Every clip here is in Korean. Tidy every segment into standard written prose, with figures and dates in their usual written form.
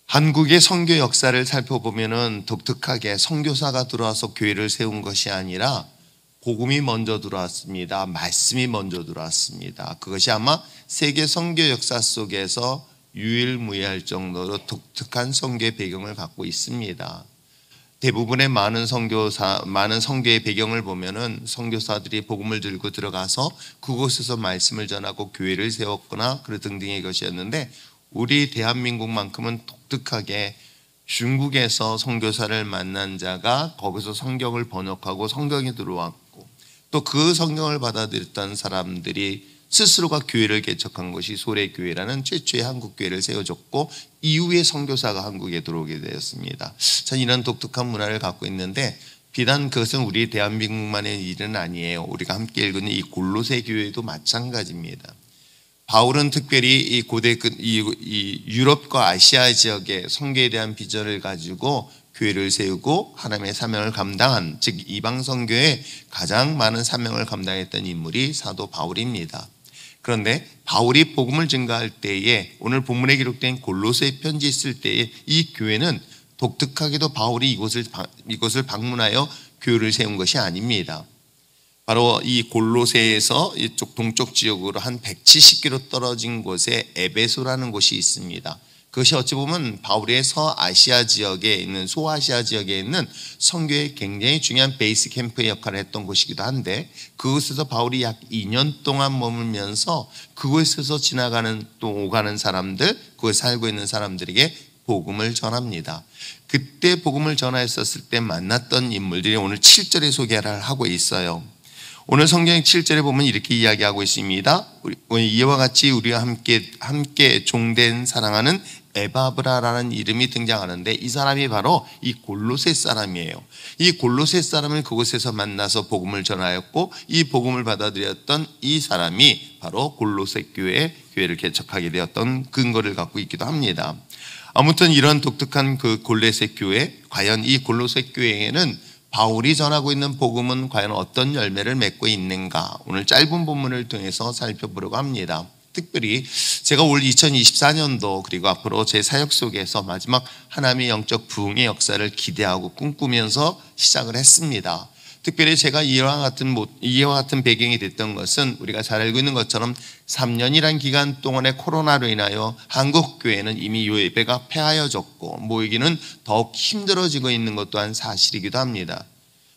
한국의 선교 역사를 살펴보면은 독특하게 선교사가 들어와서 교회를 세운 것이 아니라 복음이 먼저 들어왔습니다. 말씀이 먼저 들어왔습니다. 그것이 아마 세계 선교 역사 속에서 유일무이할 정도로 독특한 선교의 배경을 갖고 있습니다. 대부분의 많은 선교의 배경을 보면은 선교사들이 복음을 들고 들어가서 그곳에서 말씀을 전하고 교회를 세웠거나 그 등등의 것이었는데, 우리 대한민국만큼은 독특하게 중국에서 선교사를 만난 자가 거기서 성경을 번역하고 성경이 들어왔고, 또 그 성경을 받아들였던 사람들이 스스로가 교회를 개척한 것이 소래교회라는 최초의 한국 교회를 세워줬고, 이후에 선교사가 한국에 들어오게 되었습니다. 참 이런 독특한 문화를 갖고 있는데, 비단 그것은 우리 대한민국만의 일은 아니에요. 우리가 함께 읽은 이 골로새 교회도 마찬가지입니다. 바울은 특별히 이 고대 이 유럽과 아시아 지역의 선교에 대한 비전을 가지고 교회를 세우고 하나님의 사명을 감당한, 즉 이방 선교에 가장 많은 사명을 감당했던 인물이 사도 바울입니다. 그런데 바울이 복음을 증거할 때에, 오늘 본문에 기록된 골로새 편지 있을 때에 이 교회는 독특하게도 바울이 이곳을 방문하여 교회를 세운 것이 아닙니다. 바로 이 골로새에서 이쪽 동쪽 지역으로 한 170km 떨어진 곳에 에베소라는 곳이 있습니다. 그것이 어찌 보면 바울의 서아시아 지역에 있는, 소아시아 지역에 있는 선교의 굉장히 중요한 베이스 캠프의 역할을 했던 곳이기도 한데, 그곳에서 바울이 약 2년 동안 머물면서 그곳에서 지나가는 또 오가는 사람들, 그곳에 살고 있는 사람들에게 복음을 전합니다. 그때 복음을 전하였었을 때 만났던 인물들이 오늘 7절에 소개를 하고 있어요. 오늘 성경 7절에 보면 이렇게 이야기하고 있습니다. 이와 같이 우리와 함께 종된 사랑하는 에바브라라는 이름이 등장하는데, 이 사람이 바로 이 골로새 사람이에요. 이 골로새 사람을 그곳에서 만나서 복음을 전하였고, 이 복음을 받아들였던 이 사람이 바로 골로새 교회를 개척하게 되었던 근거를 갖고 있기도 합니다. 아무튼 이런 독특한 그 골로새 교회, 과연 이 골로새 교회에는 바울이 전하고 있는 복음은 과연 어떤 열매를 맺고 있는가, 오늘 짧은 본문을 통해서 살펴보려고 합니다. 특별히 제가 올 2024년도 그리고 앞으로 제 사역 속에서 마지막 하나님의 영적 부흥의 역사를 기대하고 꿈꾸면서 시작을 했습니다. 특별히 제가 이와 같은 배경이 됐던 것은, 우리가 잘 알고 있는 것처럼 3년이란 기간 동안의 코로나로 인하여 한국 교회는 이미 예배가 폐하여졌고 모이기는 더욱 힘들어지고 있는 것 또한 사실이기도 합니다.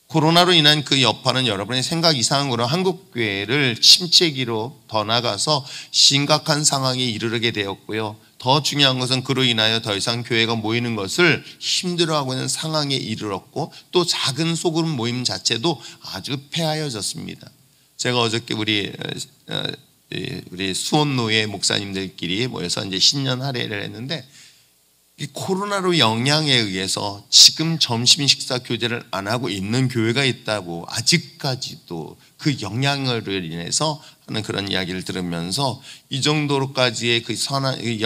코로나로 인한 그 여파는 여러분의 생각 이상으로 한국 교회를 침체기로 더 나가서 심각한 상황에 이르게 되었고요. 더 중요한 것은 그로 인하여 더 이상 교회가 모이는 것을 힘들어하고 있는 상황에 이르렀고, 또 작은 소그룹 모임 자체도 아주 폐하여졌습니다. 제가 어저께 우리 수원노회 목사님들끼리 모여서 이제 신년 할애를 했는데, 이 코로나로 영향에 의해서 지금 점심 식사 교제를 안 하고 있는 교회가 있다고, 아직까지도 그 영향으로 인해서 하는 그런 이야기를 들으면서 이 정도로까지의 그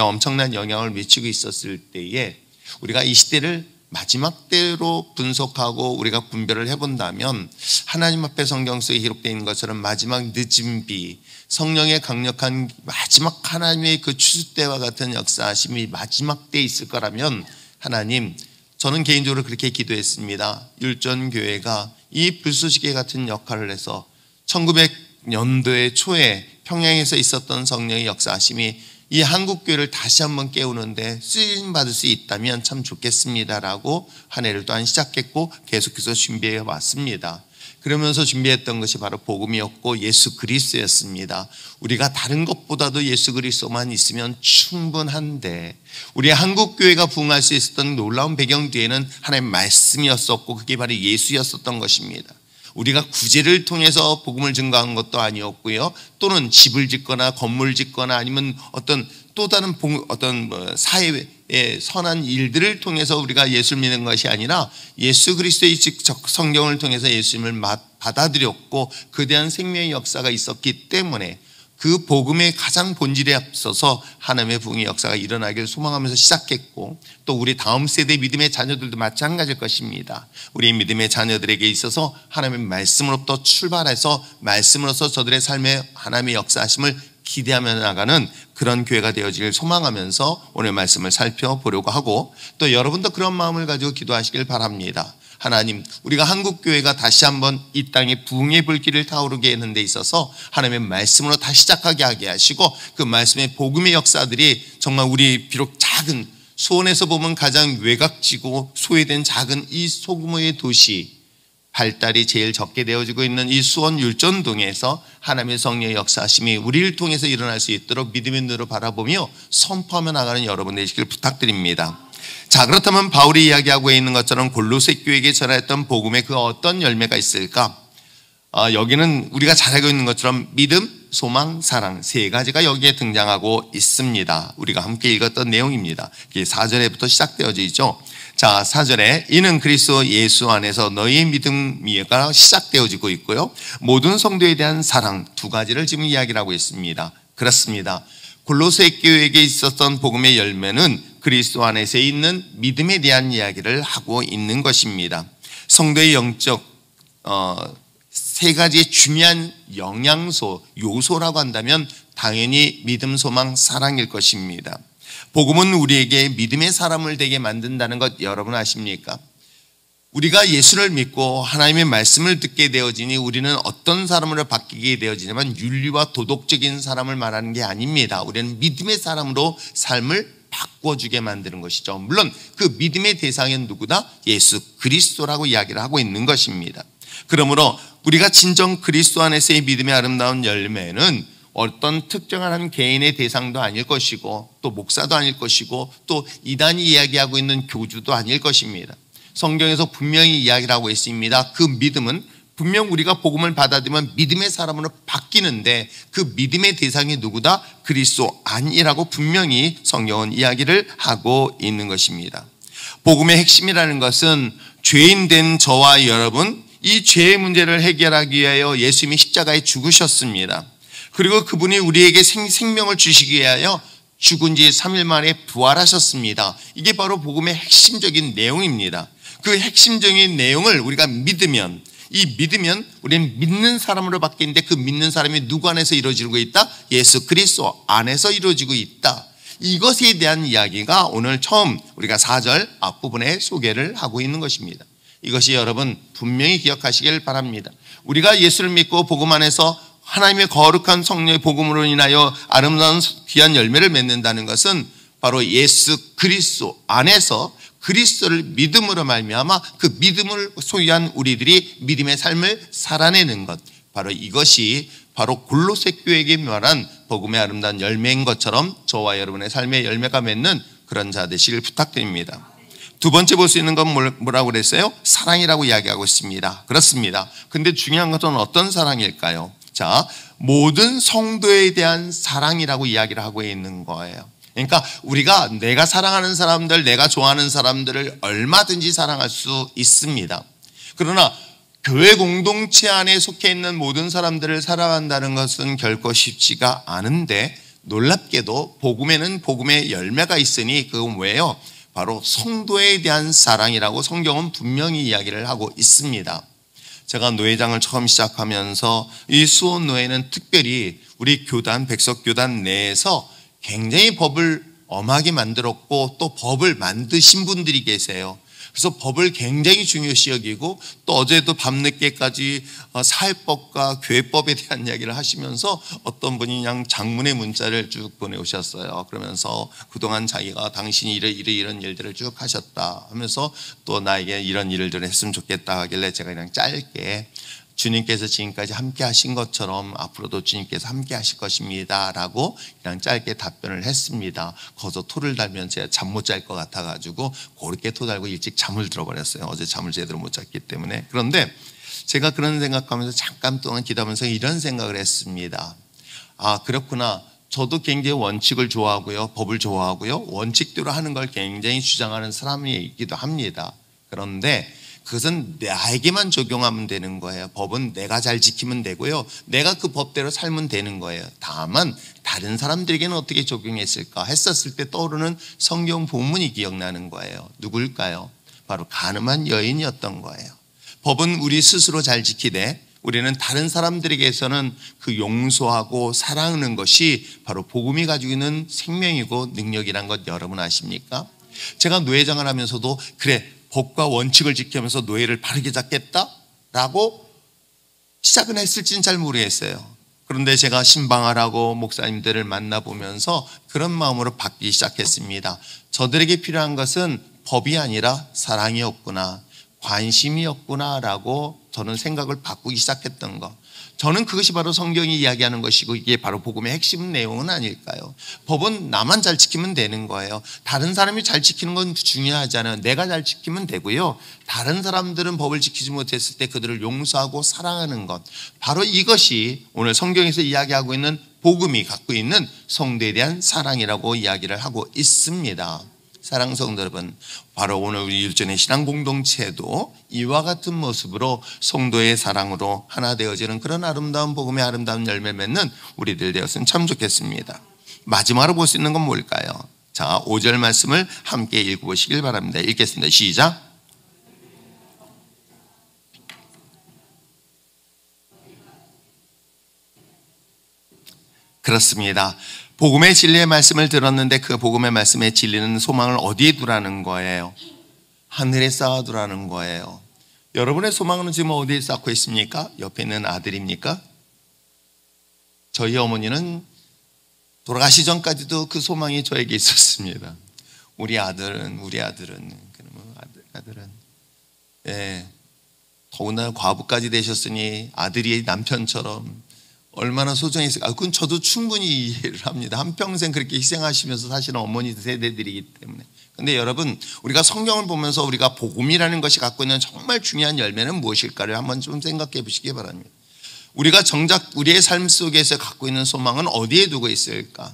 엄청난 영향을 미치고 있었을 때에, 우리가 이 시대를 마지막 때로 분석하고 우리가 분별을 해본다면, 하나님 앞에 성경 속에 기록되어 있는 것처럼 마지막 늦은 비, 성령의 강력한 마지막 하나님의 그 추수 때와 같은 역사하심이 마지막 때에 있을 거라면, 하나님, 저는 개인적으로 그렇게 기도했습니다. 율전교회가 이 불쏘시개 같은 역할을 해서 1900년도의 초에 평양에서 있었던 성령의 역사하심이 이 한국교회를 다시 한번 깨우는데 쓰임받을 수 있다면 참 좋겠습니다라고 한 해를 또한 시작했고 계속해서 준비해 왔습니다. 그러면서 준비했던 것이 바로 복음이었고 예수 그리스도였습니다. 우리가 다른 것보다도 예수 그리스도만 있으면 충분한데, 우리 한국교회가 부흥할 수 있었던 놀라운 배경 뒤에는 하나님의 말씀이었었고, 그게 바로 예수였었던 것입니다. 우리가 구제를 통해서 복음을 증거한 것도 아니었고요, 또는 집을 짓거나 건물 짓거나 아니면 어떤 또 다른 사회의 선한 일들을 통해서 우리가 예수를 믿는 것이 아니라, 예수 그리스도의 직접 성경을 통해서 예수님을 받아들였고 그에 대한 생명의 역사가 있었기 때문에, 그 복음의 가장 본질에 앞서서 하나님의 부흥의 역사가 일어나기를 소망하면서 시작했고, 또 우리 다음 세대 믿음의 자녀들도 마찬가지일 것입니다. 우리 믿음의 자녀들에게 있어서 하나님의 말씀으로부터 출발해서 말씀으로서 저들의 삶에 하나님의 역사하심을 기대하며 나가는 그런 교회가 되어지길 소망하면서 오늘 말씀을 살펴보려고 하고, 또 여러분도 그런 마음을 가지고 기도하시길 바랍니다. 하나님, 우리가 한국교회가 다시 한번 이 땅에 부흥의 불길을 타오르게 하는 데 있어서 하나님의 말씀으로 다시 시작하게 하게 하시고, 그 말씀의 복음의 역사들이 정말 우리 비록 작은, 수원에서 보면 가장 외곽지고 소외된 작은 이 소규모의 도시, 발달이 제일 적게 되어지고 있는 이 수원 율전동에서 하나님의 성령의 역사하심이 우리를 통해서 일어날 수 있도록 믿음의 눈으로 바라보며 선포하며 나가는 여러분 되시길 부탁드립니다. 자, 그렇다면 바울이 이야기하고 있는 것처럼 골로새 교회에게 전하였던 복음에 그 어떤 열매가 있을까? 여기는 우리가 잘 알고 있는 것처럼 믿음, 소망, 사랑 세 가지가 여기에 등장하고 있습니다. 우리가 함께 읽었던 내용입니다. 4절에부터 시작되어져 있죠. 자, 4절에 이는 그리스도 예수 안에서 너희의 믿음이가 시작되어지고 있고요, 모든 성도에 대한 사랑, 두 가지를 지금 이야기를 하고 있습니다. 그렇습니다. 골로새 교회에게 있었던 복음의 열매는 그리스도 안에서 있는 믿음에 대한 이야기를 하고 있는 것입니다. 성도의 영적 세 가지의 중요한 영양소, 요소라고 한다면 당연히 믿음, 소망, 사랑일 것입니다. 복음은 우리에게 믿음의 사람을 되게 만든다는 것 여러분 아십니까? 우리가 예수를 믿고 하나님의 말씀을 듣게 되어지니 우리는 어떤 사람으로 바뀌게 되어지냐면 윤리와 도덕적인 사람을 말하는 게 아닙니다. 우리는 믿음의 사람으로 삶을 바꿔주게 만드는 것이죠. 물론 그 믿음의 대상은 누구다? 예수 그리스도라고 이야기를 하고 있는 것입니다. 그러므로 우리가 진정 그리스도 안에서의 믿음의 아름다운 열매는 어떤 특정한 한 개인의 대상도 아닐 것이고, 또 목사도 아닐 것이고, 또 이단이 이야기하고 있는 교주도 아닐 것입니다. 성경에서 분명히 이야기를 하고 있습니다. 그 믿음은 분명 우리가 복음을 받아들이면 믿음의 사람으로 바뀌는데 그 믿음의 대상이 누구다? 그리스도 안이라고 분명히 성경은 이야기를 하고 있는 것입니다. 복음의 핵심이라는 것은 죄인 된 저와 여러분, 이 죄의 문제를 해결하기 위하여 예수님이 십자가에 죽으셨습니다. 그리고 그분이 우리에게 생명을 주시기 위하여 죽은 지 3일 만에 부활하셨습니다. 이게 바로 복음의 핵심적인 내용입니다. 그 핵심적인 내용을 우리가 믿으면, 믿으면 우리는 믿는 사람으로 바뀌는데 그 믿는 사람이 누구 안에서 이루어지고 있다? 예수 그리스도 안에서 이루어지고 있다. 이것에 대한 이야기가 오늘 처음 우리가 4절 앞부분에 소개를 하고 있는 것입니다. 이것이 여러분 분명히 기억하시길 바랍니다. 우리가 예수를 믿고 복음 안에서 하나님의 거룩한 성령의 복음으로 인하여 아름다운 귀한 열매를 맺는다는 것은 바로 예수 그리스도 안에서 그리스도를 믿음으로 말미암아 그 믿음을 소유한 우리들이 믿음의 삶을 살아내는 것, 바로 이것이 바로 골로새 교회에게 말한 복음의 아름다운 열매인 것처럼 저와 여러분의 삶의 열매가 맺는 그런 자 되시길 부탁드립니다. 두 번째 볼 수 있는 건 뭐라고 그랬어요? 사랑이라고 이야기하고 있습니다. 그렇습니다. 근데 중요한 것은 어떤 사랑일까요? 자, 모든 성도에 대한 사랑이라고 이야기를 하고 있는 거예요. 그러니까 우리가 내가 사랑하는 사람들, 내가 좋아하는 사람들을 얼마든지 사랑할 수 있습니다. 그러나 교회 공동체 안에 속해 있는 모든 사람들을 사랑한다는 것은 결코 쉽지가 않은데, 놀랍게도 복음에는 복음의 열매가 있으니 그건 뭐예요? 바로 성도에 대한 사랑이라고 성경은 분명히 이야기를 하고 있습니다. 제가 노회장을 처음 시작하면서 이 수원 노회는 특별히 우리 교단, 백석교단 내에서 굉장히 법을 엄하게 만들었고 또 법을 만드신 분들이 계세요. 그래서 법을 굉장히 중요시 여기고, 또 어제도 밤늦게까지 사회법과 교회법에 대한 이야기를 하시면서 어떤 분이 그냥 장문의 문자를 쭉 보내오셨어요. 그러면서 그동안 자기가 당신이 이런 일들을 쭉 하셨다 하면서 또 나에게 이런 일들을 했으면 좋겠다 하길래 제가 그냥 짧게 주님께서 지금까지 함께 하신 것처럼 앞으로도 주님께서 함께 하실 것입니다 라고 그냥 짧게 답변을 했습니다. 거기서 토를 달면 제가 잠 못 잘 것 같아가지고 그렇게 토 달고 일찍 잠을 들어버렸어요. 어제 잠을 제대로 못 잤기 때문에. 그런데 제가 그런 생각하면서 잠깐 동안 기도하면서 이런 생각을 했습니다. 아, 그렇구나. 저도 굉장히 원칙을 좋아하고요, 법을 좋아하고요, 원칙대로 하는 걸 굉장히 주장하는 사람이기도 합니다. 그런데 그것은 나에게만 적용하면 되는 거예요. 법은 내가 잘 지키면 되고요, 내가 그 법대로 살면 되는 거예요. 다만 다른 사람들에게는 어떻게 적용했을까 했었을 때 떠오르는 성경 본문이 기억나는 거예요. 누굴까요? 바로 가늠한 여인이었던 거예요. 법은 우리 스스로 잘 지키되 우리는 다른 사람들에게서는 그 용서하고 사랑하는 것이 바로 복음이 가지고 있는 생명이고 능력이란 것 여러분 아십니까? 제가 노회장을 하면서도 그래 법과 원칙을 지키면서 노예를 바르게 잡겠다라고 시작은 했을지는 잘 모르겠어요. 그런데 제가 신방하라고 목사님들을 만나보면서 그런 마음으로 바뀌기 시작했습니다. 저들에게 필요한 것은 법이 아니라 사랑이었구나, 관심이었구나라고 저는 생각을 바꾸기 시작했던 것. 저는 그것이 바로 성경이 이야기하는 것이고 이게 바로 복음의 핵심 내용은 아닐까요? 법은 나만 잘 지키면 되는 거예요. 다른 사람이 잘 지키는 건 중요하지 않아요. 내가 잘 지키면 되고요. 다른 사람들은 법을 지키지 못했을 때 그들을 용서하고 사랑하는 것. 바로 이것이 오늘 성경에서 이야기하고 있는 복음이 갖고 있는 성도에 대한 사랑이라고 이야기를 하고 있습니다. 사랑 성도 여러분, 바로 오늘 우리 일전의 신앙 공동체도 이와 같은 모습으로 성도의 사랑으로 하나 되어지는 그런 아름다운 복음의 아름다운 열매 맺는 우리들 되었으면 참 좋겠습니다. 마지막으로 볼 수 있는 건 뭘까요? 자, 5절 말씀을 함께 읽어보시길 바랍니다. 읽겠습니다. 시작. 그렇습니다. 복음의 진리의 말씀을 들었는데 그 복음의 말씀의 진리는 소망을 어디에 두라는 거예요? 하늘에 쌓아두라는 거예요. 여러분의 소망은 지금 어디에 쌓고 있습니까? 옆에 있는 아들입니까? 저희 어머니는 돌아가시 전까지도 그 소망이 저에게 있었습니다. 우리 아들은 예, 더군다나 과부까지 되셨으니 아들이 남편처럼 얼마나 소중했을까. 그건 저도 충분히 이해를 합니다. 한평생 그렇게 희생하시면서 사실은 어머니 세대들이기 때문에. 근데 여러분, 우리가 성경을 보면서 우리가 복음이라는 것이 갖고 있는 정말 중요한 열매는 무엇일까를 한번 좀 생각해 보시기 바랍니다. 우리가 정작 우리의 삶 속에서 갖고 있는 소망은 어디에 두고 있을까?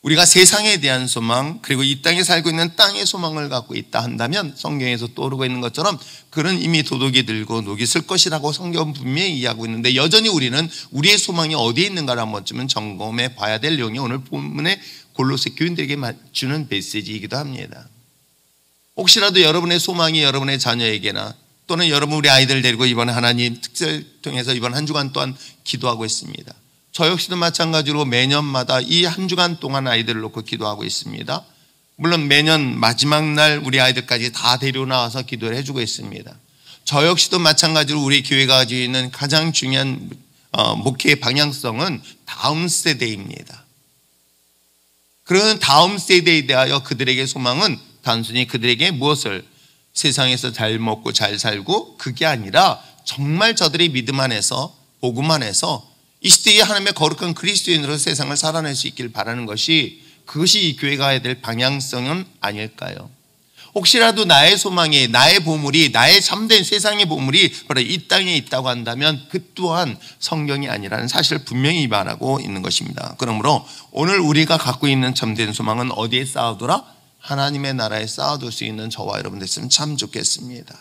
우리가 세상에 대한 소망, 그리고 이 땅에 살고 있는 땅의 소망을 갖고 있다 한다면 성경에서 떠오르고 있는 것처럼 그는 이미 도둑이 들고 녹이 쓸 것이라고 성경은 분명히 이야기하고 있는데 여전히 우리는 우리의 소망이 어디에 있는가를 한 번쯤은 점검해 봐야 될 내용이 오늘 본문의 골로새 교인들에게 주는 메시지이기도 합니다. 혹시라도 여러분의 소망이 여러분의 자녀에게나 또는 여러분 우리 아이들 데리고 이번에 하나님 특별 통해서 이번 한 주간 또한 기도하고 있습니다. 저 역시도 마찬가지로 매년마다 이 한 주간 동안 아이들을 놓고 기도하고 있습니다. 물론 매년 마지막 날 우리 아이들까지 다 데리고 나와서 기도를 해주고 있습니다. 저 역시도 마찬가지로 우리 교회가 가지고 있는 가장 중요한 목회의 방향성은 다음 세대입니다. 그런 다음 세대에 대하여 그들에게 소망은 단순히 그들에게 무엇을 세상에서 잘 먹고 잘 살고 그게 아니라 정말 저들의 믿음 안에서 복음 안에서 이 시대에 하나님의 거룩한 그리스도인으로 세상을 살아낼 수 있길 바라는 것이 그것이 이 교회가 해야 될 방향성은 아닐까요? 혹시라도 나의 소망이 나의 보물이 나의 참된 세상의 보물이 바로 이 땅에 있다고 한다면 그 또한 성경이 아니라는 사실을 분명히 말하고 있는 것입니다. 그러므로 오늘 우리가 갖고 있는 참된 소망은 어디에 쌓아두라? 하나님의 나라에 쌓아둘 수 있는 저와 여러분 됐으면 참 좋겠습니다.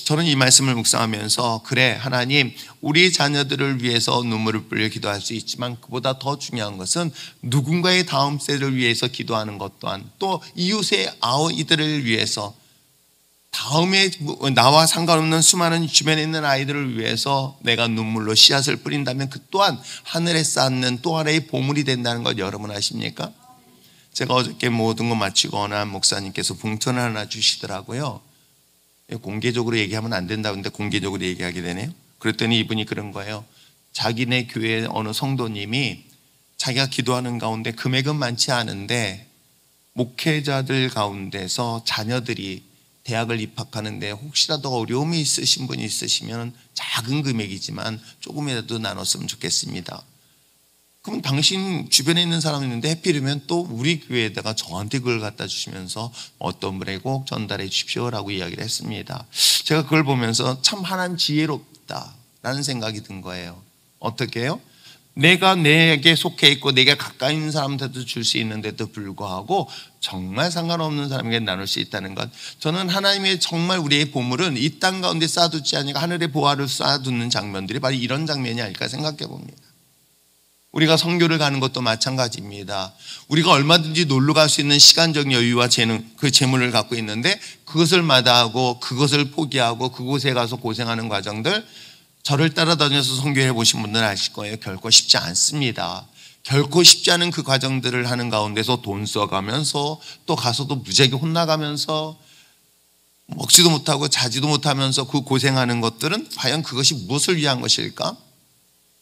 저는 이 말씀을 묵상하면서 그래 하나님 우리 자녀들을 위해서 눈물을 흘려 기도할 수 있지만 그보다 더 중요한 것은 누군가의 다음 세대를 위해서 기도하는 것 또한 또 이웃의 아이들을 위해서 다음에 나와 상관없는 수많은 주변에 있는 아이들을 위해서 내가 눈물로 씨앗을 뿌린다면 그 또한 하늘에 쌓는 또 하나의 보물이 된다는 것 여러분 아십니까? 제가 어저께 모든 거 마치고 어느 한 목사님께서 봉투를 하나 주시더라고요. 공개적으로 얘기하면 안 된다고 했는데 공개적으로 얘기하게 되네요. 그랬더니 이분이 그런 거예요. 자기네 교회 어느 성도님이 자기가 기도하는 가운데 금액은 많지 않은데 목회자들 가운데서 자녀들이 대학을 입학하는데 혹시라도 어려움이 있으신 분이 있으시면 작은 금액이지만 조금이라도 나눴으면 좋겠습니다. 그럼 당신 주변에 있는 사람이 있는데 해필이면 또 우리 교회에다가 저한테 그걸 갖다 주시면서 어떤 분에게 꼭 전달해 주십시오라고 이야기를 했습니다. 제가 그걸 보면서 참 하나님 지혜롭다라는 생각이 든 거예요. 어떻게 해요? 내가 내게 속해 있고 내게 가까이 있는 사람한테도 줄 수 있는데도 불구하고 정말 상관없는 사람에게 나눌 수 있다는 것. 저는 하나님의 정말 우리의 보물은 이 땅 가운데 쌓아두지 않으니까 하늘의 보화를 쌓아두는 장면들이 바로 이런 장면이 아닐까 생각해 봅니다. 우리가 선교를 가는 것도 마찬가지입니다. 우리가 얼마든지 놀러 갈 수 있는 시간적 여유와 재능, 그 재물을 갖고 있는데 그것을 마다하고 그것을 포기하고 그곳에 가서 고생하는 과정들 저를 따라다녀서 선교해 보신 분들은 아실 거예요. 결코 쉽지 않습니다. 결코 쉽지 않은 그 과정들을 하는 가운데서 돈 써가면서 또 가서도 무지하게 혼나가면서 먹지도 못하고 자지도 못하면서 그 고생하는 것들은 과연 그것이 무엇을 위한 것일까?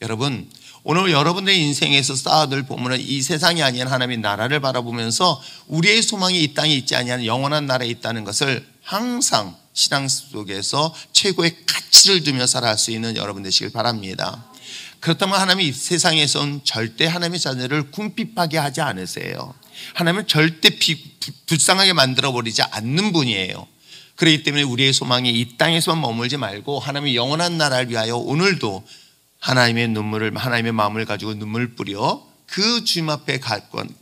여러분, 오늘 여러분의 인생에서 쌓아둘 보면은 이 세상이 아닌 하나님의 나라를 바라보면서 우리의 소망이 이 땅에 있지 아니하는 영원한 나라에 있다는 것을 항상 신앙 속에서 최고의 가치를 두며 살아갈 수 있는 여러분 되시길 바랍니다. 그렇다면 하나님이 이 세상에선 절대 하나님의 자녀를 궁핍하게 하지 않으세요. 하나님은 절대 불쌍하게 만들어버리지 않는 분이에요. 그렇기 때문에 우리의 소망이 이 땅에서만 머물지 말고 하나님의 영원한 나라를 위하여 오늘도 하나님의 눈물을, 하나님의 마음을 가지고 눈물 뿌려 그 주님 앞에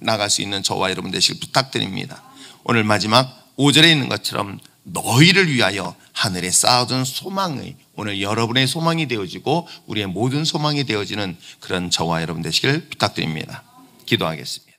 나갈 수 있는 저와 여러분 되시길 부탁드립니다. 오늘 마지막 5절에 있는 것처럼 너희를 위하여 하늘에 쌓아둔 소망의 오늘 여러분의 소망이 되어지고 우리의 모든 소망이 되어지는 그런 저와 여러분 되시길 부탁드립니다. 기도하겠습니다.